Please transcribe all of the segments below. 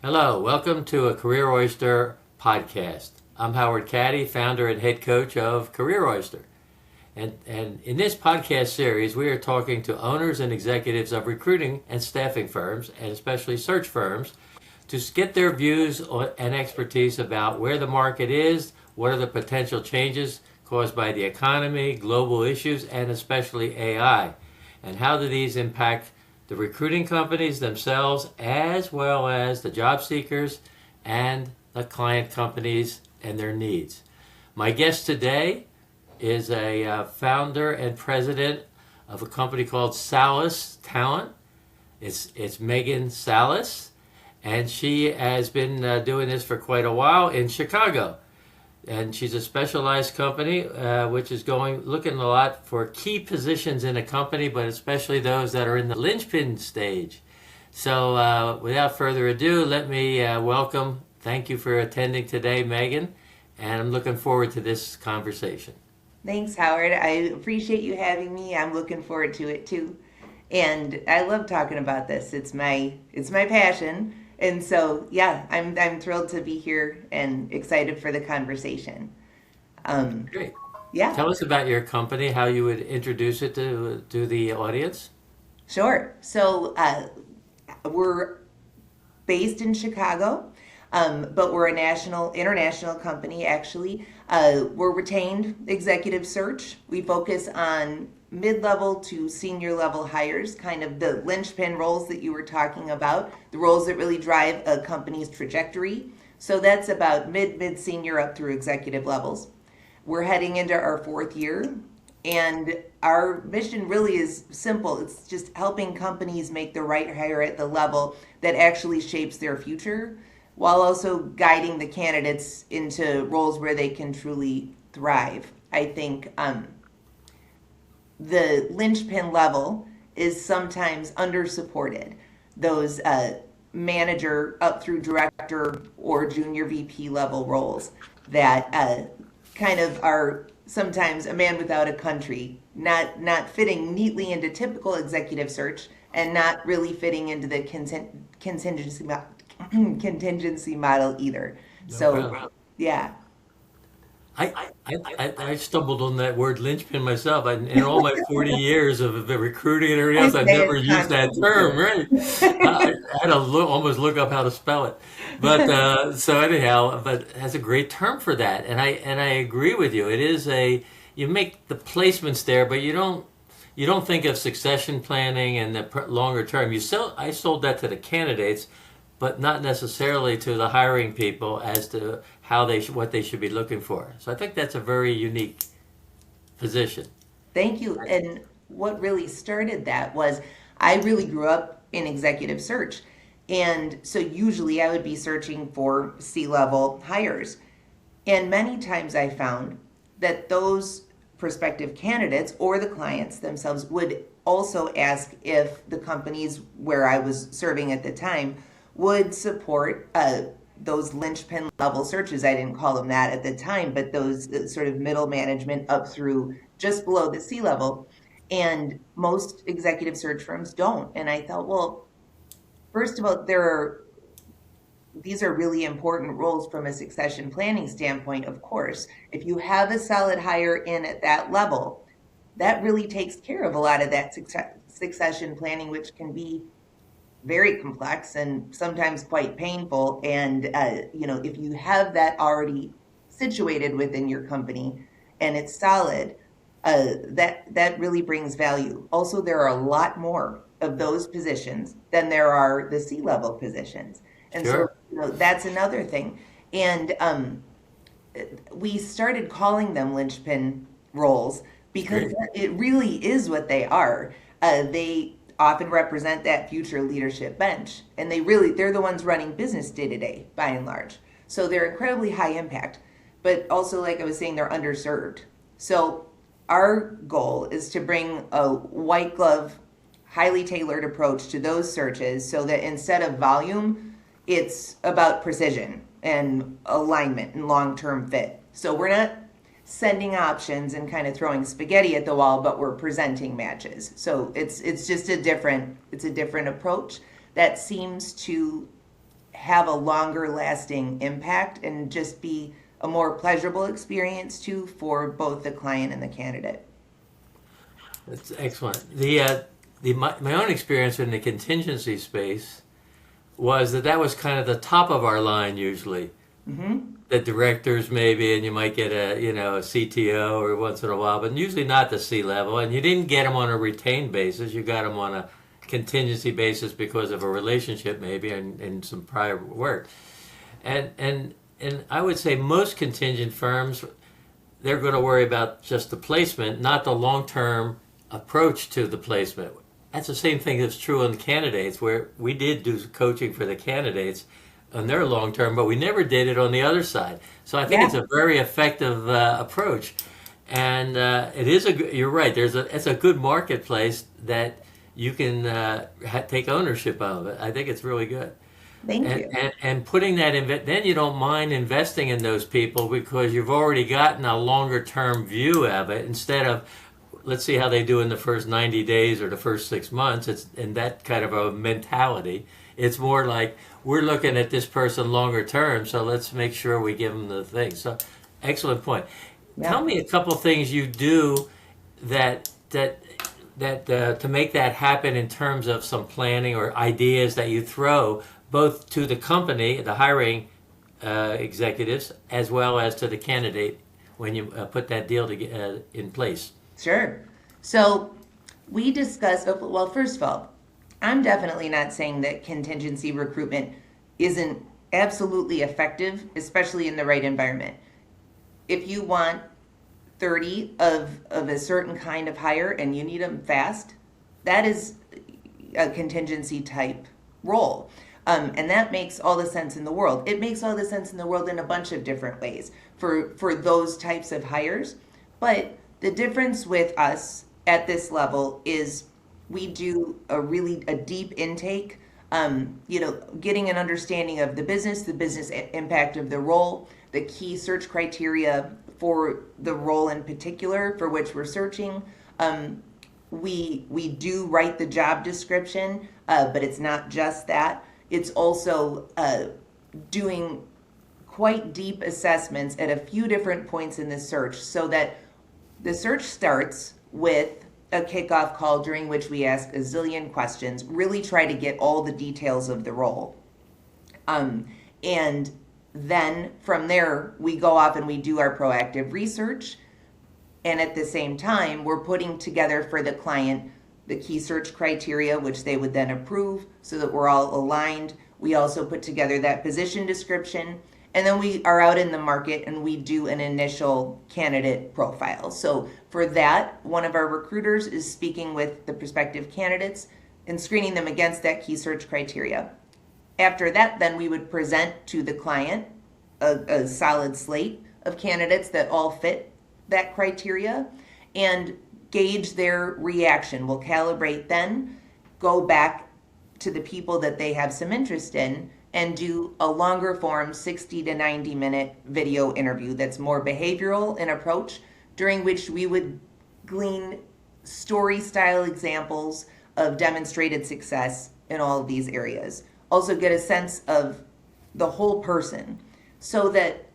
Hello, welcome to a Career Oyster podcast. I'm Howard Caddy, founder and head coach of Career Oyster. And in this podcast series, we are talking to owners and executives of recruiting and staffing firms, and especially search firms, to get their views and expertise about where the market is, what are the potential changes caused by the economy, global issues, and especially AI, and how do these impact the recruiting companies themselves, as well as the job seekers and the client companies and their needs. My guest today is a founder and president of a company called Salus Talent. It's Meghann Salus, and she has been doing this for quite a while in Chicago. And she's a specialized company, which is looking a lot for key positions in a company, but especially those that are in the linchpin stage. So without further ado, let me thank you for attending today, Meghann, and I'm looking forward to this conversation. Thanks, Howard. I appreciate you having me. I'm looking forward to it too. And I love talking about this. It's my passion. And so, yeah, I'm thrilled to be here and excited for the conversation. Um, Great. yeah, Tell us about your company, how you would introduce it to the audience. sure. We're based in Chicago, but we're a international company, actually. We're retained executive search. We focus on mid-level to senior level hires, kind of the linchpin roles that you were talking about, the roles that really drive a company's trajectory. So that's about mid-senior up through executive levels. We're heading into our fourth year, and our mission really is simple. It's just helping companies make the right hire at the level that actually shapes their future, while also guiding the candidates into roles where they can truly thrive. I think the linchpin level is sometimes undersupported. Those manager up through director or junior VP level roles that kind of are sometimes a man without a country, not fitting neatly into typical executive search and not really fitting into the contingency model either. No problem. So, yeah. I stumbled on that word linchpin myself. In all my 40 years of the recruiting and everything I else, I've say never it used that term, constantly right? too. I had to almost look up how to spell it. But so anyhow, but it has a great term for that. And I agree with you. It is you make the placements there, but you don't think of succession planning and the longer term. I sold that to the candidates, but not necessarily to the hiring people as to what they should be looking for. So I think that's a very unique position. Thank you. And what really started that was I really grew up in executive search. And so usually I would be searching for C-level hires. And many times I found that those prospective candidates or the clients themselves would also ask if the companies where I was serving at the time would support those linchpin level searches. I didn't call them that at the time, but those sort of middle management up through just below the C level. And most executive search firms don't. And I thought, well, first of all, these are really important roles from a succession planning standpoint, of course. If you have a solid hire in at that level, that really takes care of a lot of that succession planning, which can be very complex and sometimes quite painful. And if you have that already situated within your company and it's solid, that really brings value. Also, there are a lot more of those positions than there are the C-level positions, and so Sure. that's another thing. And we started calling them linchpin roles because Great. it really is what they are. They often represent that future leadership bench, and they're the ones running business day to day by and large. So they're incredibly high impact, but also, like I was saying, they're underserved. So our goal is to bring a white glove, highly tailored approach to those searches so that instead of volume, it's about precision and alignment and long-term fit. So we're not sending options and kind of throwing spaghetti at the wall, but we're presenting matches. So it's just a different approach that seems to have a longer lasting impact and just be a more pleasurable experience too for both the client and the candidate. That's excellent. My own experience in the contingency space was that was kind of the top of our line usually. Mm-hmm. The directors maybe, and you might get a CTO or once in a while, but usually not the C level. And you didn't get them on a retained basis. You got them on a contingency basis because of a relationship maybe and some prior work. And I would say most contingent firms, they're going to worry about just the placement, not the long-term approach to the placement. That's the same thing that's true in candidates, where we did do coaching for the candidates on their long-term, but we never did it on the other side. So I think it's a very effective approach. And it is you're right, it's a good marketplace that you can take ownership of it. I think it's really good. Thank you. And putting that in, then you don't mind investing in those people because you've already gotten a longer term view of it instead of, let's see how they do in the first 90 days or the first 6 months. It's in that kind of a mentality. It's more like we're looking at this person longer term, so let's make sure we give them the thing. So, excellent point. Yeah. Tell me a couple things you do that to make that happen in terms of some planning or ideas that you throw both to the company, the hiring executives, as well as to the candidate when you put that deal in place. Sure. So we discussed, well, first of all, I'm definitely not saying that contingency recruitment isn't absolutely effective, especially in the right environment. If you want 30 of a certain kind of hire and you need them fast, that is a contingency type role. And that makes all the sense in the world. It makes all the sense in the world in a bunch of different ways for those types of hires. But the difference with us at this level is we do a deep intake, getting an understanding of the business impact of the role, the key search criteria for the role in particular for which we're searching. We do write the job description, but it's not just that. It's also doing quite deep assessments at a few different points in the search so that the search starts with a kickoff call during which we ask a zillion questions, really try to get all the details of the role. And then from there, we go off and we do our proactive research. And at the same time, we're putting together for the client the key search criteria, which they would then approve so that we're all aligned. We also put together that position description. And then we are out in the market and we do an initial candidate profile. So for that, one of our recruiters is speaking with the prospective candidates and screening them against that key search criteria. After that, then we would present to the client a solid slate of candidates that all fit that criteria and gauge their reaction. We'll calibrate then, go back to the people that they have some interest in, and do a longer form 60 to 90 minute video interview that's more behavioral in approach, during which we would glean story style examples of demonstrated success in all of these areas. Also get a sense of the whole person so that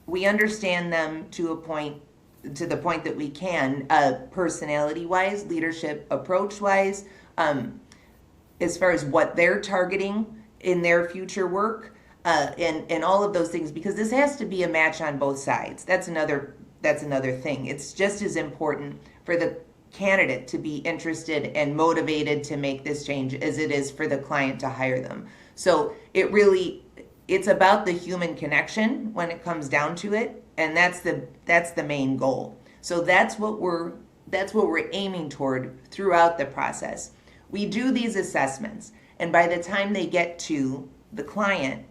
we understand them to the point that we can, personality wise, leadership approach wise, as far as what they're targeting in their future work, and all of those things, because this has to be a match on both sides. That's another thing. It's just as important for the candidate to be interested and motivated to make this change as it is for the client to hire them. So it's about the human connection when it comes down to it, and that's the main goal. So that's what we're aiming toward throughout the process. We do these assessments, and by the time they get to the client,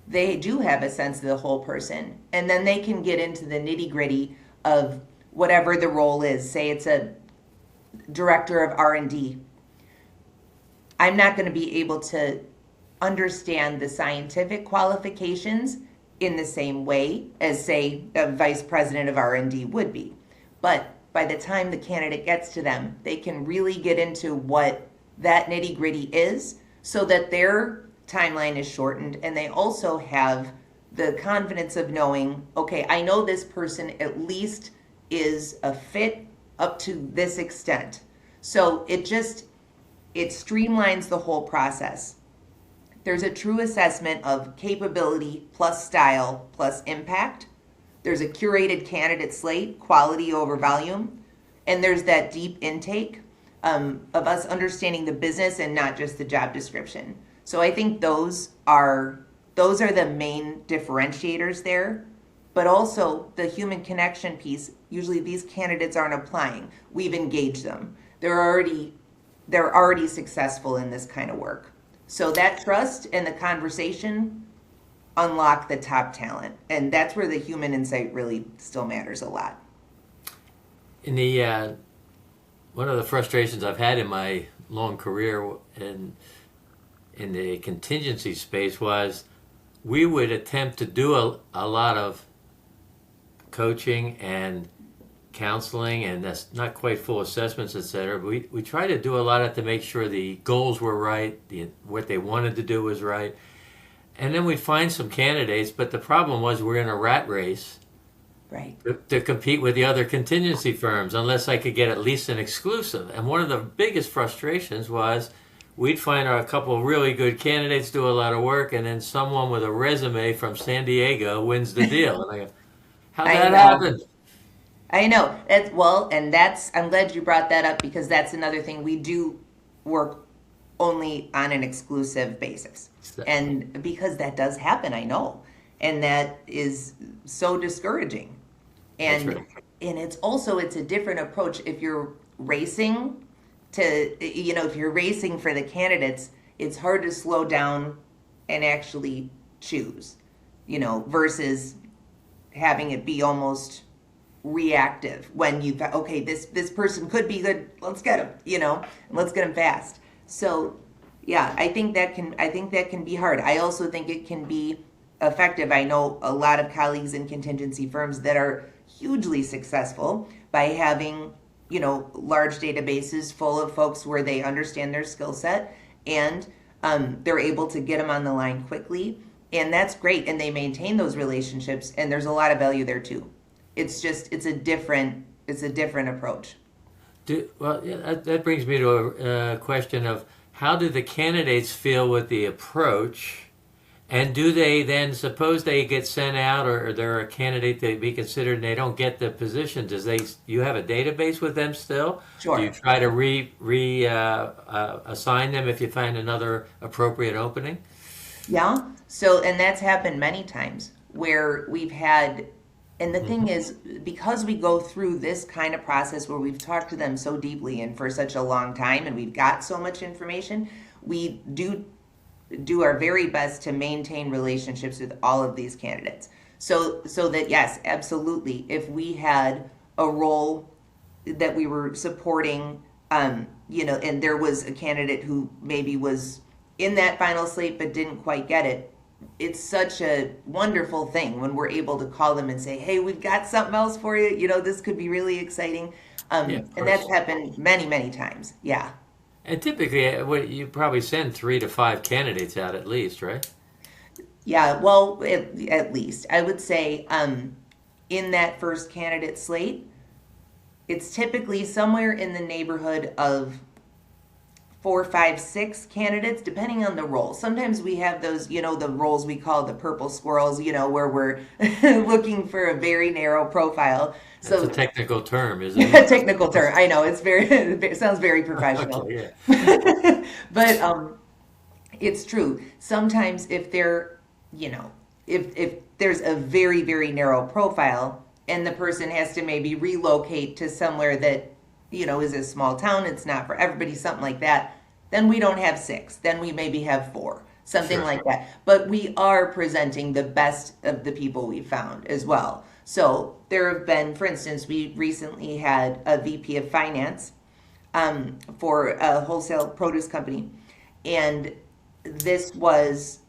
they do have a sense of the whole person, and then they can get into the nitty-gritty of whatever the role is. Say it's a director of R&D. I'm not going to be able to understand the scientific qualifications in the same way as, say, a vice president of R&D would be. But by the time the candidate gets to them, they can really get into what that nitty-gritty is so that they're timeline is shortened, and they also have the confidence of knowing, okay, I know this person at least is a fit up to this extent. So it streamlines the whole process. There's a true assessment of capability plus style plus impact. There's a curated candidate slate, quality over volume. And there's that deep intake of us understanding the business and not just the job description. So I think those are the main differentiators there. But also the human connection piece. Usually these candidates aren't applying. We've engaged them. They're already successful in this kind of work. So that trust and the conversation unlock the top talent. And that's where the human insight really still matters a lot. In the one of the frustrations I've had in my long career in the contingency space was we would attempt to do a lot of coaching and counseling, and that's not quite full assessments, etc. But we try to do a lot of to make sure the goals were right, what they wanted to do was right. And then we'd find some candidates, but the problem was we're in a rat race. Right. To compete with the other contingency firms, unless I could get at least an exclusive. And one of the biggest frustrations was we'd find a couple of really good candidates, do a lot of work, and then someone with a resume from San Diego wins the deal. And I go, how'd that happen? I know. I'm glad you brought that up, because that's another thing. We do work only on an exclusive basis. And because that does happen, I know. And that is so discouraging. And That's right. And it's a different approach if you're racing if you're racing for the candidates, it's hard to slow down and actually choose, versus having it be almost reactive when you thought, okay, this person could be good, let's get him, and let's get him fast. So yeah, I think that can be hard. I also think it can be effective. I know a lot of colleagues in contingency firms that are hugely successful by having, large databases full of folks where they understand their skill set, and they're able to get them on the line quickly, and that's great. And they maintain those relationships, and there's a lot of value there too. It's a different approach. That brings me to a question of how do the candidates feel with the approach, and do they then, suppose they get sent out or they're a candidate to be considered and they don't get the position, you have a database with them still? Sure. Do you try to assign them if you find another appropriate opening? Yeah. So, and that's happened many times where we've had, and the thing is, because we go through this kind of process where we've talked to them so deeply and for such a long time, and we've got so much information, we do our very best to maintain relationships with all of these candidates. So that, yes, absolutely, if we had a role that we were supporting, and there was a candidate who maybe was in that final slate but didn't quite get it, it's such a wonderful thing when we're able to call them and say, hey, we've got something else for you, this could be really exciting. And that's happened many, many times. Yeah. And typically, you probably send 3 to 5 candidates out at least, right? Yeah, well, at least. I would say in that first candidate slate, it's typically somewhere in the neighborhood of 4, 5, 6 candidates, depending on the role. Sometimes we have those, the roles we call the purple squirrels, where we're looking for a very narrow profile. That's a technical term, isn't it? Technical term. I know, it sounds very professional. Okay, yeah. But it's true. Sometimes if they're, if there's a very, very narrow profile and the person has to maybe relocate to somewhere that, is a small town, it's not for everybody, something like that, then we don't have 6. Then we maybe have 4, something Sure. like that. But we are presenting the best of the people we found as well. So there have been, for instance, we recently had a VP of finance for a wholesale produce company. And this was,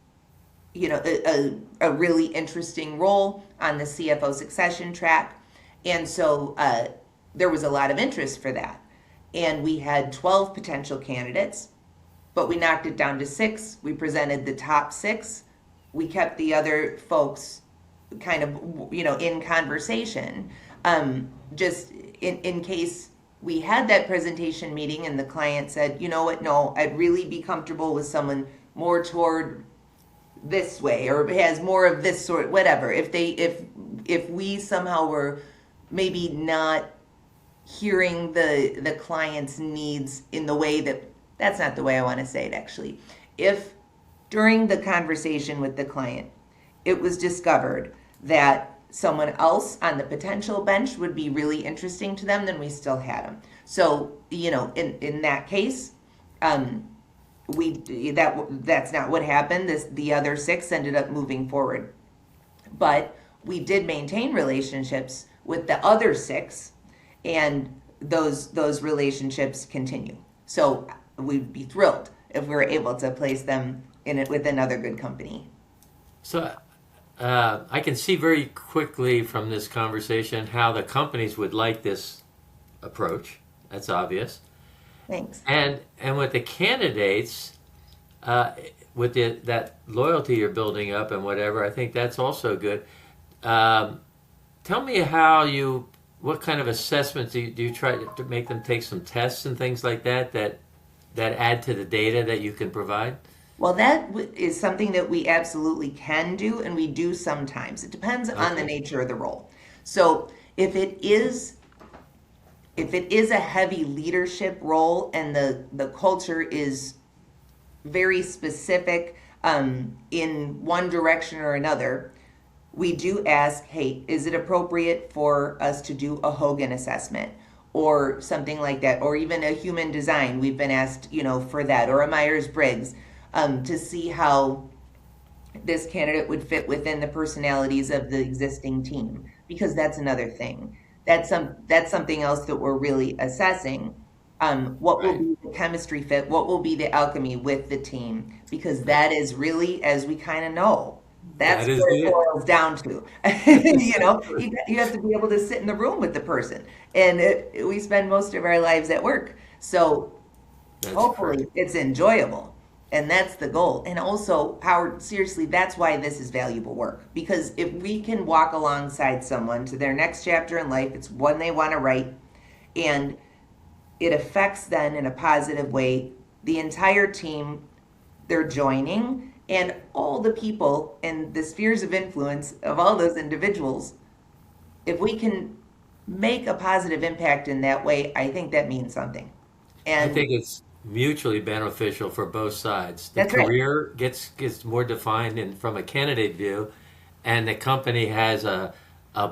a really interesting role on the CFO succession track. And so there was a lot of interest for that. And we had 12 potential candidates. but we knocked it down to 6. We presented the top 6. We kept the other folks kind of, in conversation, just in case we had that presentation meeting and the client said, you know what, no, I'd really be comfortable with someone more toward this way, or has more of this sort, whatever. If we somehow were maybe not hearing the client's needs in the way that's not the way I want to say it actually. If during the conversation with the client, it was discovered that someone else on the potential bench would be really interesting to them, then we still had them. So, in that case, that's not what happened. The other 6 ended up moving forward. But we did maintain relationships with the other 6, and those relationships continue. So we'd be thrilled if we were able to place them in it with another good company. So I can see very quickly from this conversation how the companies would like this approach. That's obvious. Thanks. And with the candidates, with that loyalty you're building up and whatever, I think that's also good. Tell me what kind of assessments do you try to make them take some tests and things like that add to the data that you can provide? Well, that is something that we absolutely can do, and we do sometimes. It depends on the nature of the role. So if it is a heavy leadership role and the culture is very specific in one direction or another, we do ask, hey, is it appropriate for us to do a Hogan assessment or something like that, or even a human design? We've been asked, for that, or a Myers-Briggs, to see how this candidate would fit within the personalities of the existing team, because that's another thing. That's something else that we're really assessing. What will be the chemistry fit? What will be the alchemy with the team? Because that is really, as we kind of know, that's what it boils down to. You have to be able to sit in the room with the person, and we spend most of our lives at work. So hopefully it's enjoyable, and that's the goal. And also, Howard, seriously, that's why this is valuable work. Because if we can walk alongside someone to their next chapter in life, it's one they want to write, and it affects then in a positive way the entire team they're joining, and all the people and the spheres of influence of all those individuals. If we can make a positive impact in that way, I think that means something. And I think it's mutually beneficial for both sides. The that's right. career gets more defined from a candidate view, and the company has a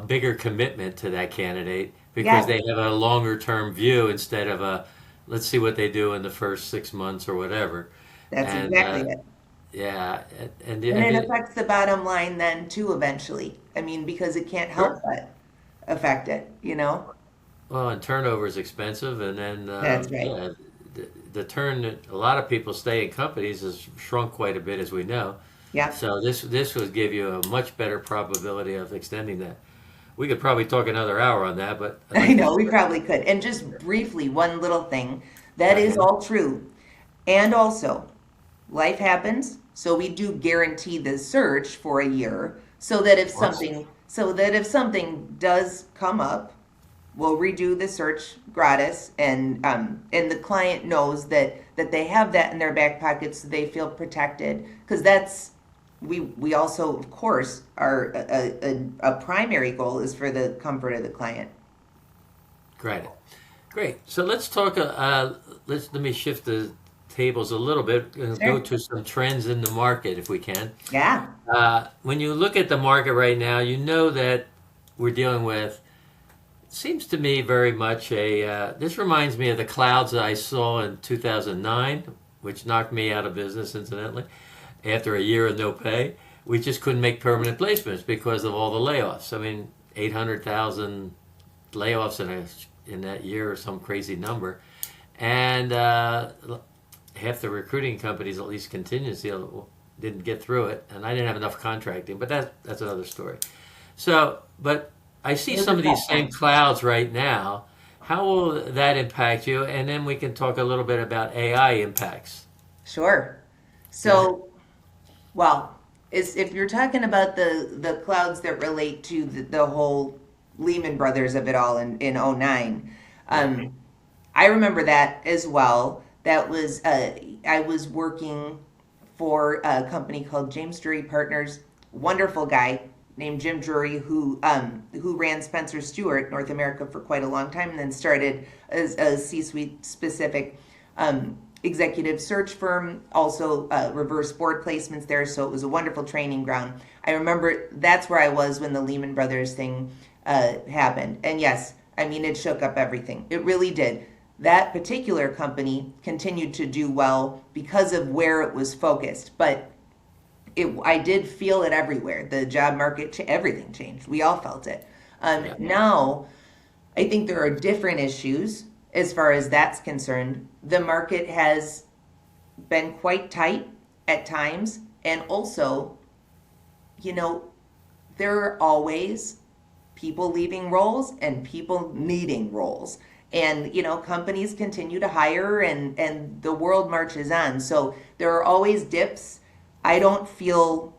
bigger commitment to that candidate because they have a longer term view instead of let's see what they do in the first 6 months or whatever. That's exactly it. Yeah, And it affects the bottom line then too eventually. I mean, because it can't help but affect it, Well, and turnover is expensive, and then That's right. yeah, the turn that a lot of people stay in companies has shrunk quite a bit, as we know. Yeah. So this would give you a much better probability of extending that. We could probably talk another hour on that, but I know, we probably could. And just briefly, one little thing. That is all true. And also, life happens, so we do guarantee the search for a year so that if something does come up, we'll redo the search gratis, and the client knows that they have that in their back pocket, so they feel protected, because that's we also, of course, are a primary goal is for the comfort of the client. Great. So let's talk. Let me shift the tables a little bit and Sure. go to some trends in the market if we can. Yeah. When you look at the market right now, you know that we're dealing with. Seems to me very much this reminds me of the clouds that I saw in 2009, which knocked me out of business, incidentally, after a year of no pay. We just couldn't make permanent placements because of all the layoffs. I mean, 800,000 layoffs in that year, or some crazy number. And half the recruiting companies, at least contingency, didn't get through it. And I didn't have enough contracting, but that's another story. So, but I see some of these same clouds right now. How will that impact you? And then we can talk a little bit about AI impacts. Sure. Go ahead. So, well, if you're talking about the clouds that relate to the whole Lehman Brothers of it all in '09, Yeah. um, I remember that as well. That was I was working for a company called James Drury Partners. Wonderful guy named Jim Drury who ran Spencer Stewart North America for quite a long time, and then started as a C-suite specific executive search firm. Also reverse board placements there, so it was a wonderful training ground. I remember that's where I was when the Lehman Brothers thing happened, and yes, I mean it shook up everything. It really did. That particular company continued to do well because of where it was focused, but I did feel it everywhere. The job market, everything changed. We all felt it. Yeah. Now, I think there are different issues as far as that's concerned. The market has been quite tight at times, and also, you know, there are always people leaving roles and people needing roles. And companies continue to hire, and the world marches on. So there are always dips. I don't feel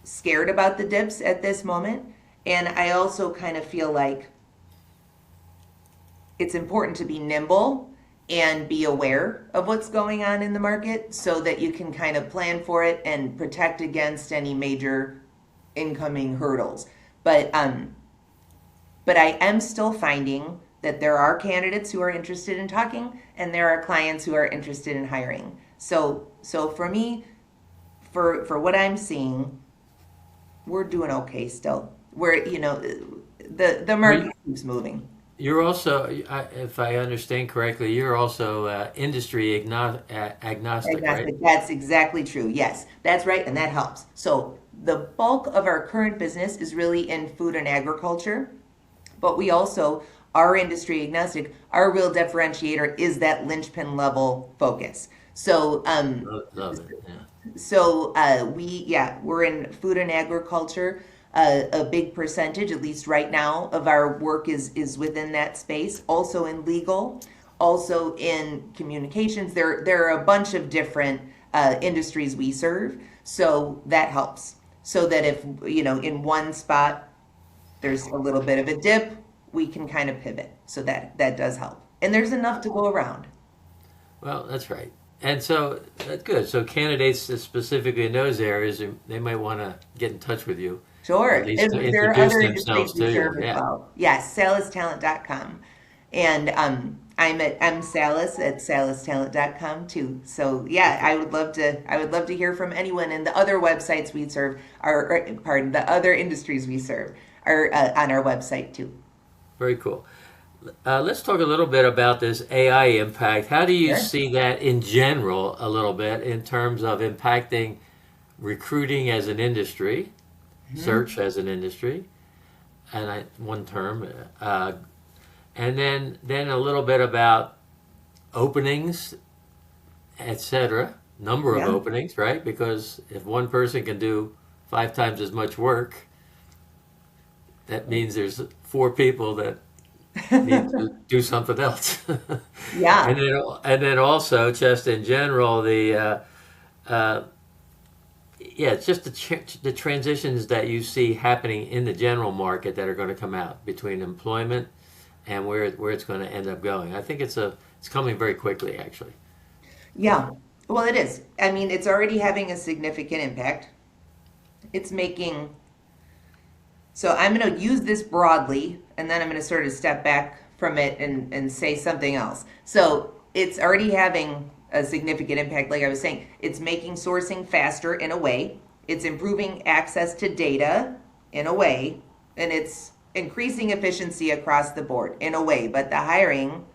scared about the dips at this moment. And I also kind of feel like it's important to be nimble and be aware of what's going on in the market so that you can kind of plan for it and protect against any major incoming hurdles. But I am still finding that there are candidates who are interested in talking, and there are clients who are interested in hiring. So for me, for what I'm seeing, we're doing okay still. The Well, market keeps moving. you're also, if I understand correctly, you're also industry agnostic, right? Agnostic. That's exactly true. Yes, that's right, and that helps. So the bulk of our current business is really in food and agriculture, but we also are industry agnostic. Our real differentiator is that linchpin level focus. So Love it. Yeah. we're in food and agriculture. A big percentage, at least right now, of our work is within that space. Also in legal, also in communications. There are a bunch of different industries we serve, so that helps. So that if in one spot there's a little bit of a dip, we can kind of pivot. So that does help, and there's enough to go around. Well, that's right. And so that's good. So candidates that specifically in those areas, they might want to get in touch with you, or Sure. at least to There are introduce other industries themselves we to you. serve as Yeah. well. Yes, salustalent.com. And I'm at Salus at salustalent.com too. So yeah, I would love to hear from anyone, and the other websites we serve pardon, the other industries we serve are on our website too. Very cool. Let's talk a little bit about this AI impact. How do you Sure. see that in general, a little bit, in terms of impacting recruiting as an industry, Mhm. search as an industry, and one term, and then a little bit about openings, etc. Number of Yeah. openings, right? Because if one person can do 5 times as much work, that means there's 4 people that need to do something else. Yeah. And then also just in general uh, yeah, it's just the transitions that you see happening in the general market that are going to come out between employment and where it's going to end up going. I think it's coming very quickly actually. Yeah. Well, it is. I mean, it's already having a significant impact. It's making So I'm going to use this broadly, and then I'm going to sort of step back from it and say something else. So it's already having a significant impact, like I was saying. It's making sourcing faster in a way. It's improving access to data in a way, and it's increasing efficiency across the board in a way. But the hiring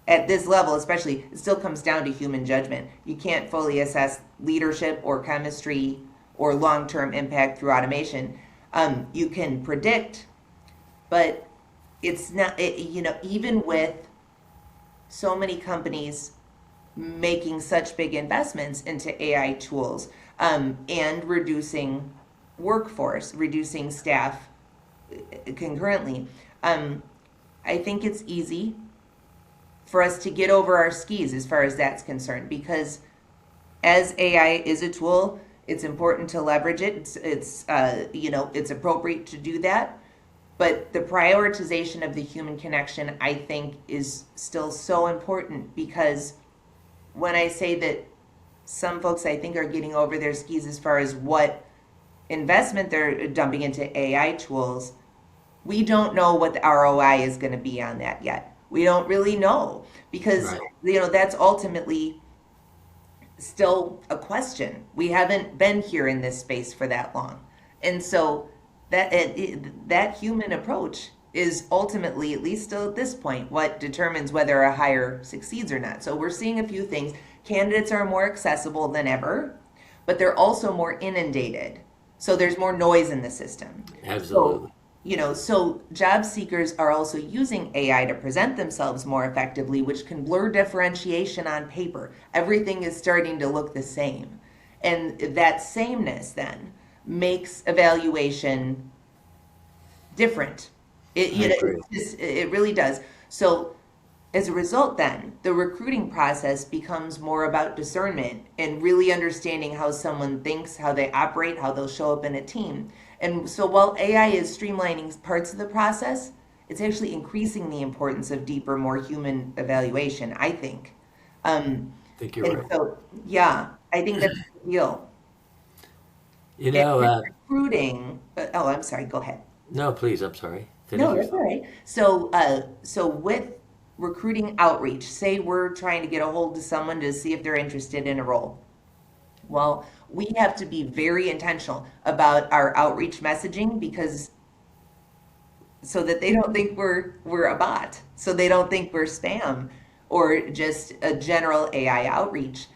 at this level, especially, it still comes down to human judgment. You can't fully assess leadership or chemistry or long-term impact through automation. You can predict, but it's not, even with so many companies making such big investments into AI tools, and reducing workforce, reducing staff concurrently, um, I think it's easy for us to get over our skis as far as that's concerned, because as AI is a tool, it's important to leverage it. It's appropriate to do that. But the prioritization of the human connection, I think, is still so important, because when I say that some folks, I think, are getting over their skis as far as what investment they're dumping into AI tools, we don't know what the ROI is going to be on that yet. We don't really know, because Right. that's ultimately still a question. We haven't been here in this space for that long. And so that human approach is ultimately, at least still at this point, what determines whether a hire succeeds or not. So we're seeing a few things. Candidates are more accessible than ever, but they're also more inundated. So there's more noise in the system. So, Absolutely. so job seekers are also using AI to present themselves more effectively, which can blur differentiation on paper. Everything is starting to look the same. And that sameness then makes evaluation different. I agree. It really does. So as a result, then, the recruiting process becomes more about discernment and really understanding how someone thinks, how they operate, how they'll show up in a team. And so while AI is streamlining parts of the process, it's actually increasing the importance of deeper, more human evaluation, I think. I think you're And right. so, yeah, I think that's the deal. You And know, with recruiting, oh, I'm sorry, go ahead. no, please, I'm sorry. Finish No, your that's all thought. right. So with recruiting outreach, say we're trying to get a hold of someone to see if they're interested in a role. Well, we have to be very intentional about our outreach messaging, because so that they don't think we're a bot, so they don't think we're spam or just a general AI outreach,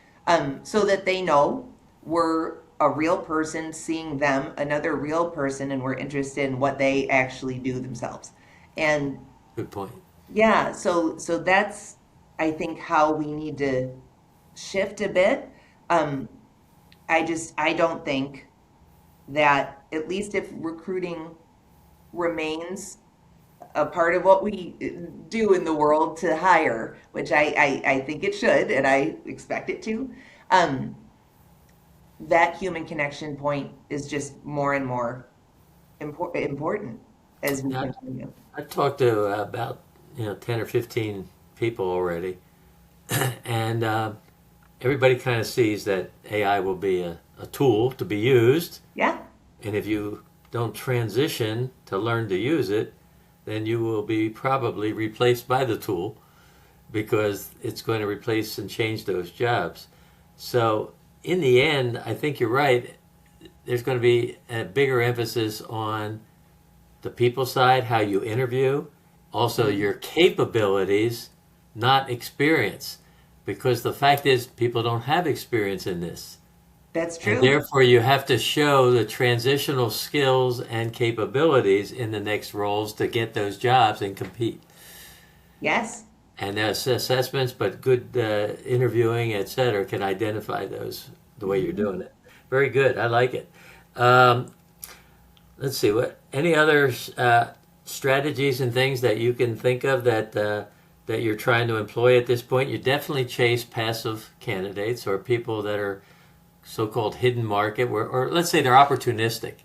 so that they know we're a real person seeing them, another real person, and we're interested in what they actually do themselves. And Good point. yeah, so that's, I think, how we need to shift a bit. Um, I don't think that, at least if recruiting remains a part of what we do in the world to hire, which I think it should, and I expect it to, um, that human connection point is just more and more important as we Now, continue. I talked to about 10 or 15 people already, and everybody kind of sees that AI will be a tool to be used, Yeah, and if you don't transition to learn to use it, then you will be probably replaced by the tool because it's going to replace and change those jobs. So, in the end, I think you're right. There's going to be a bigger emphasis on the people side, how you interview, also your capabilities, not experience. Because the fact is, people don't have experience in this. that's And true. therefore, you have to show the transitional skills and capabilities in the next roles to get those jobs and compete. Yes. And there's assessments, but good interviewing, et cetera, can identify those the way you're Mhm. doing it. Very good. I like it. Um, let's see what any other strategies and things that you can think of that you're trying to employ at this point. You definitely chase passive candidates or people that are so-called hidden market, or let's say they're opportunistic.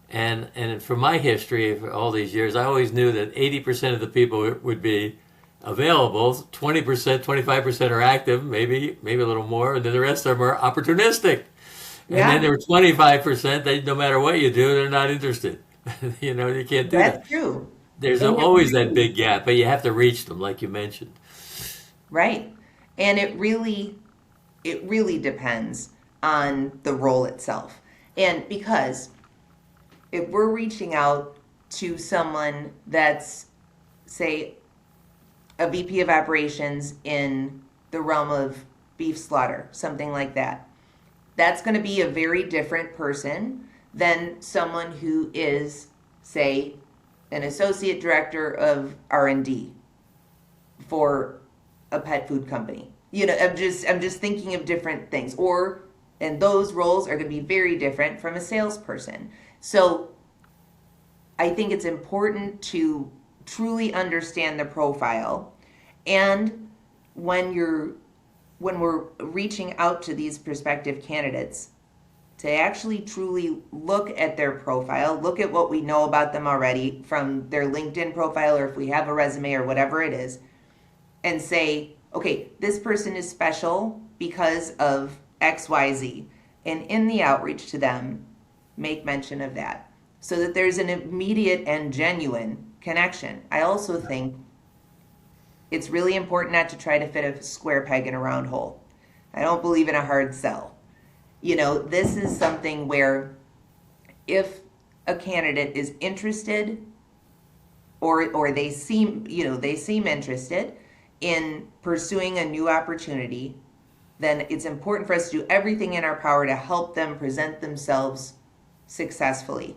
And from my history for all these years, I always knew that 80% of the people would be available, 20%, 25% are active, maybe a little more, and then the rest of them are opportunistic. And then Yeah, there were 25% that no matter what you do, they're not interested. You can't do that. that's true. There's And it always that really, big gap, but you have to reach them, like you mentioned. right. And it really depends on the role itself. And because if we're reaching out to someone that's, say, a VP of operations in the realm of beef slaughter, something like that, that's going to be a very different person than someone who is, say, an associate director of R&D for a pet food company. I'm just thinking of different things. Or and those roles are going to be very different from a salesperson. So I think it's important to truly understand the profile. And when you're when we're reaching out to these prospective candidates, to actually truly look at their profile, look at what we know about them already from their LinkedIn profile, or if we have a resume or whatever it is, and say, okay, this person is special because of XYZ. And in the outreach to them, make mention of that so that there's an immediate and genuine connection. I also think it's really important not to try to fit a square peg in a round hole. I don't believe in a hard sell. This is something where if a candidate is interested or they seem interested in pursuing a new opportunity, then it's important for us to do everything in our power to help them present themselves successfully.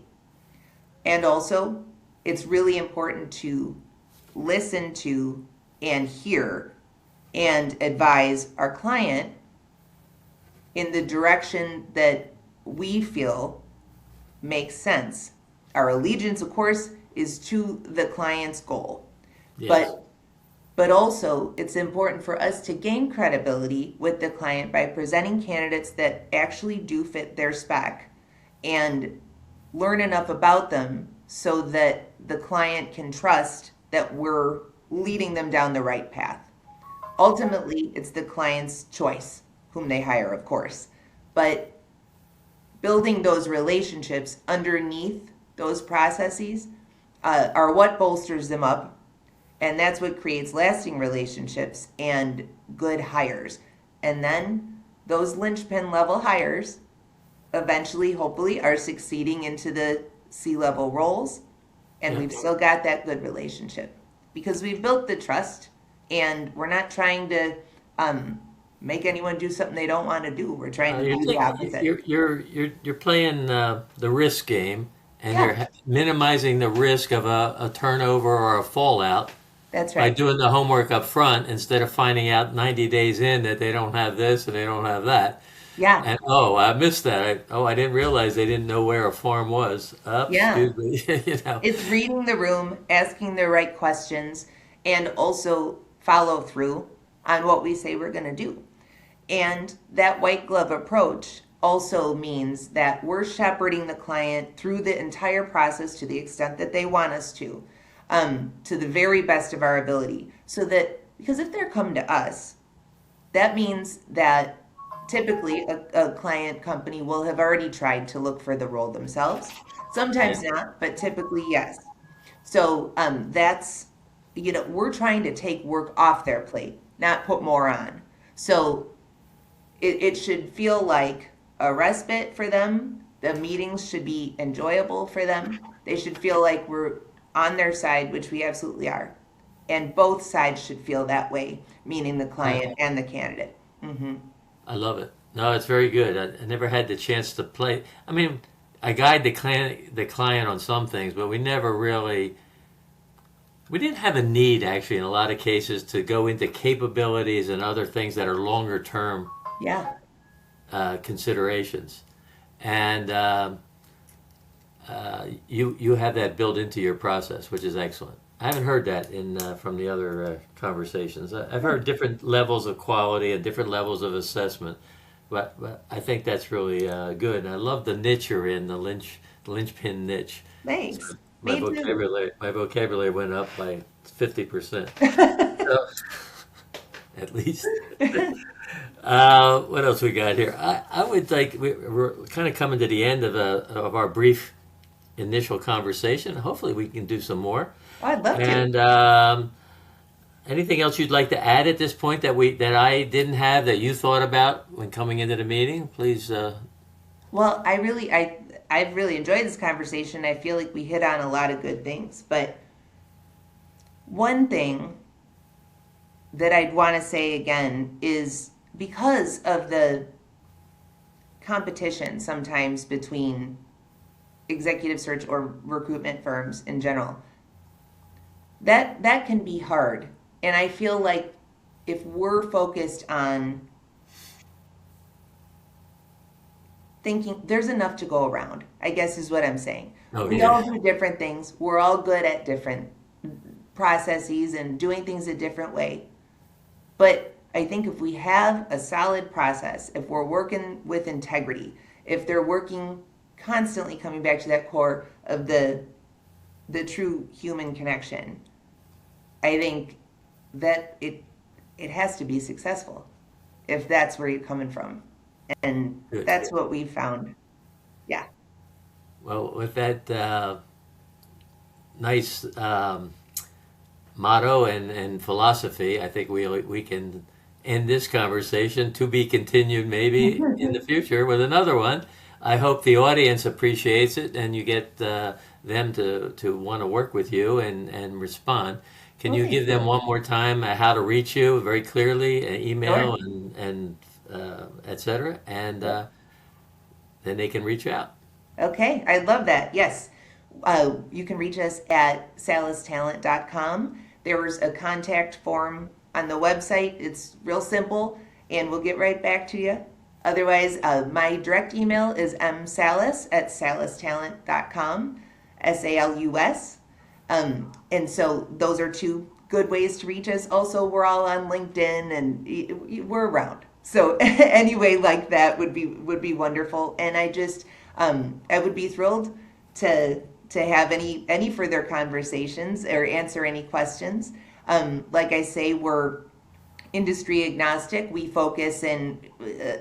And also, it's really important to listen to and hear and advise our client in the direction that we feel makes sense. Our allegiance, of course, is to the client's goal. Yes. But also, it's important for us to gain credibility with the client by presenting candidates that actually do fit their spec and learn enough about them so that the client can trust that we're leading them down the right path. Ultimately, it's the client's choice whom they hire, of course. But building those relationships underneath those processes are what bolsters them up. And that's what creates lasting relationships and good hires. And then those linchpin level hires eventually, hopefully, are succeeding into the C-level roles. And we've still got that good relationship because we've built the trust and we're not trying to make anyone do something they don't want to do. We're trying to do the opposite. You're playing the risk game, and Yeah. you're minimizing the risk of a turnover or a fallout That's by right. doing the homework up front instead of finding out 90 days in that they don't have this and they don't have that. Yeah. And I missed that. I didn't realize they didn't know where a farm was. Yeah. Excuse me. It's reading the room, asking the right questions, and also follow through on what we say we're going to do. And that white glove approach also means that we're shepherding the client through the entire process to the extent that they want us to the very best of our ability. So that, because if they're coming to us, that means that typically a client company will have already tried to look for the role themselves. Sometimes not, but typically yes. So we're trying to take work off their plate, not put more on. So it should feel like a respite for them. The meetings should be enjoyable for them. They should feel like we're on their side, which we absolutely are. And both sides should feel that way, meaning the client and the candidate. Mm-hmm. I love it. No, it's very good. I never had the chance to play. I mean, I guide the client on some things, but we didn't have a need actually in a lot of cases to go into capabilities and other things that are longer term Yeah. considerations. And you have that built into your process, which is excellent. I haven't heard that from the other conversations. I've heard different levels of quality and different levels of assessment, but I think that's really good. And I love the niche you're in, the linchpin niche. Thanks. So Me too. my vocabulary went up by 50%. So, at least. What else we got here? I would like we're kind of coming to the end of our brief initial conversation. Hopefully, we can do some more. I'd love to. And anything else you'd like to add at this point that I didn't have that you thought about when coming into the meeting? Please. Well, I've really enjoyed this conversation. I feel like we hit on a lot of good things. But one thing that I'd want to say again is because of the competition sometimes between executive search or recruitment firms in general, that can be hard. And I feel like if we're focused on thinking there's enough to go around, I guess is what I'm saying. Oh, We yeah. all do different things. We're all good at different processes and doing things a different way. But I think if we have a solid process, if we're working with integrity, if they're working constantly coming back to that core of the true human connection, I think that it has to be successful if that's where you're coming from. And Good. that's what we've found. Yeah. Well, with that nice motto and philosophy, I think we can end this conversation, to be continued maybe in the future with another one. I hope the audience appreciates it and you get them to want to work with you and respond. Can Well, you thank give them you. one more time how to reach you very clearly, email Sure. and et cetera, and then they can reach out. Okay, I love that. Yes. You can reach us at salustalent.com. There's a contact form on the website. It's real simple, and we'll get right back to you. Otherwise, my direct email is msalus@salustalent.com, SALUS. And so those are two good ways to reach us. Also, we're all on LinkedIn and we're around. So any way like that would be wonderful. And I would be thrilled to have any further conversations or answer any questions. Like I say, we're industry agnostic. We focus in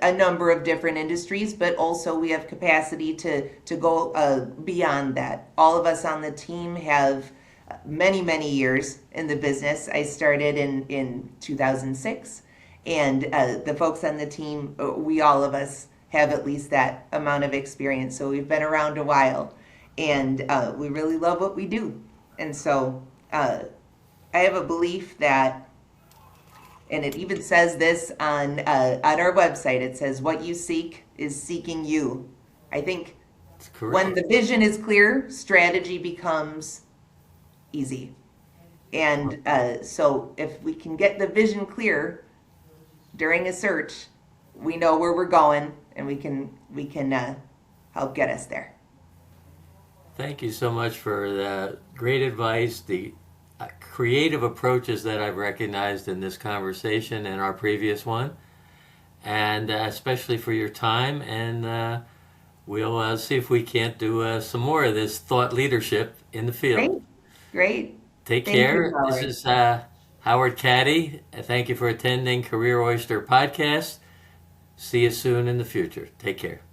a number of different industries, but also we have capacity to go beyond that. All of us on the team have many years in the business. I started in 2006, and the folks on the team, we all of us have at least that amount of experience. So we've been around a while, and we really love what we do. And so I have a belief that, and it even says this on our website. It says, "What you seek is seeking you." I think That's when correct. the vision is clear, strategy becomes easy. And so if we can get the vision clear during a search, we know where we're going, and we can help get us there. Thank you so much for the great advice, the creative approaches that I've recognized in this conversation and our previous one, and especially for your time. And we'll see if we can't do some more of this thought leadership in the field. Great, great. Take Thank you, care. This Howard. is Howard Caddy. Thank you for attending Career Oyster Podcast. See you soon in the future. Take care.